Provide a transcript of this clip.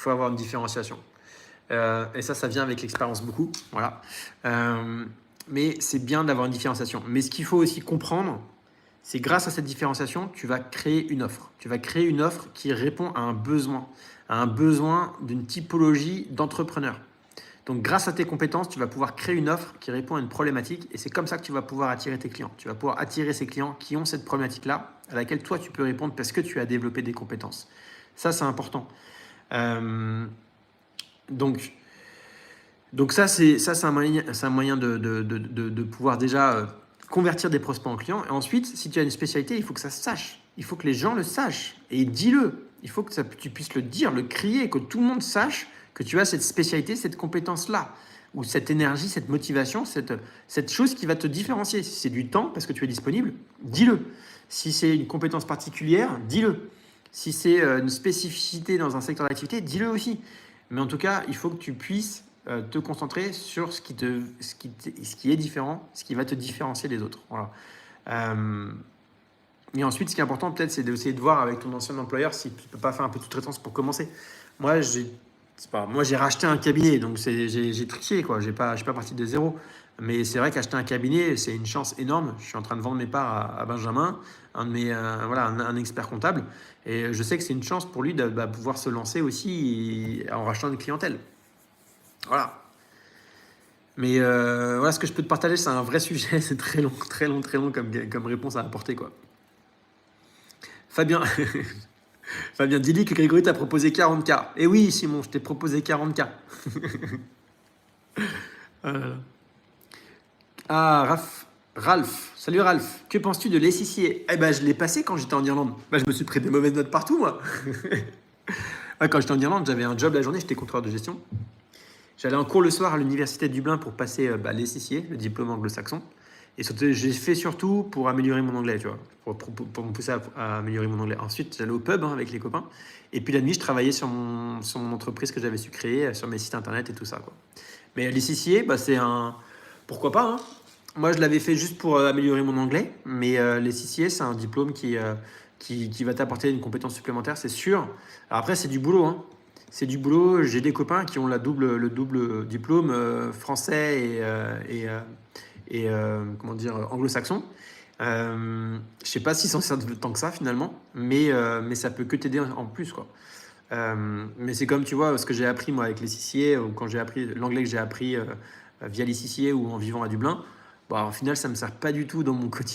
faut avoir une différenciation. Et ça vient avec l'expérience beaucoup. Voilà. Mais c'est bien d'avoir une différenciation. Mais ce qu'il faut aussi comprendre, c'est grâce à cette différenciation, tu vas créer une offre. Tu vas créer une offre qui répond à un besoin d'une typologie d'entrepreneur. Donc, grâce à tes compétences, tu vas pouvoir créer une offre qui répond à une problématique et c'est comme ça que tu vas pouvoir attirer tes clients. Tu vas pouvoir attirer ces clients qui ont cette problématique-là à laquelle toi, tu peux répondre parce que tu as développé des compétences. Ça, c'est important. Donc ça, c'est un moyen de pouvoir déjà convertir des prospects en clients. Et ensuite, si tu as une spécialité, il faut que ça se sache. Il faut que les gens le sachent. Et dis-le. Il faut que tu puisses le dire, le crier, que tout le monde sache que tu as cette spécialité, cette compétence-là, ou cette énergie, cette motivation, cette chose qui va te différencier. Si c'est du temps, parce que tu es disponible, dis-le. Si c'est une compétence particulière, dis-le. Si c'est une spécificité dans un secteur d'activité, dis-le aussi. Mais en tout cas, il faut que tu puisses te concentrer sur ce qui est différent, ce qui va te différencier des autres. Voilà. Et ensuite, ce qui est important, peut-être, c'est d'essayer de voir avec ton ancien employeur si tu ne peux pas faire un peu de sous-traitance pour commencer. Moi, j'ai racheté un cabinet, donc j'ai triché, quoi. Je suis pas parti de zéro. Mais c'est vrai qu'acheter un cabinet, c'est une chance énorme. Je suis en train de vendre mes parts à Benjamin, un expert comptable. Et je sais que c'est une chance pour lui de pouvoir se lancer aussi en rachetant une clientèle. Voilà. Mais voilà ce que je peux te partager, c'est un vrai sujet. C'est très long comme réponse à apporter, quoi. Fabien, dis-lui que Grégory t'a proposé 40K. Eh oui, Simon, je t'ai proposé 40K. Ralph. Salut Ralph. Que penses-tu de l'SICA? Eh ben, je l'ai passé quand j'étais en Irlande. Je me suis pris des mauvaises notes partout, moi. Quand j'étais en Irlande, j'avais un job la journée, j'étais contrôleur de gestion. J'allais en cours le soir à l'université de Dublin pour passer l'SICA, le diplôme anglo-saxon. Et j'ai fait surtout pour améliorer mon anglais, tu vois, pour me pousser à améliorer mon anglais. Ensuite, j'allais au pub avec les copains. Et puis la nuit, je travaillais sur mon entreprise que j'avais su créer, sur mes sites internet et tout ça, quoi. Mais l'SICA, c'est un... Pourquoi pas, hein. Moi, je l'avais fait juste pour améliorer mon anglais. Mais l'SICA, c'est un diplôme qui va t'apporter une compétence supplémentaire, c'est sûr. Alors après, c'est du boulot, hein. C'est du boulot. J'ai des copains qui ont le double diplôme français et anglo-saxon. Je sais pas s'ils s'en servent tant que ça finalement, mais ça peut que t'aider en plus, quoi. Mais c'est comme tu vois ce que j'ai appris moi avec les CCA, ou quand j'ai appris l'anglais que j'ai appris via les CCA ou en vivant à Dublin. Au final, ça me sert pas du tout dans mon quotidien.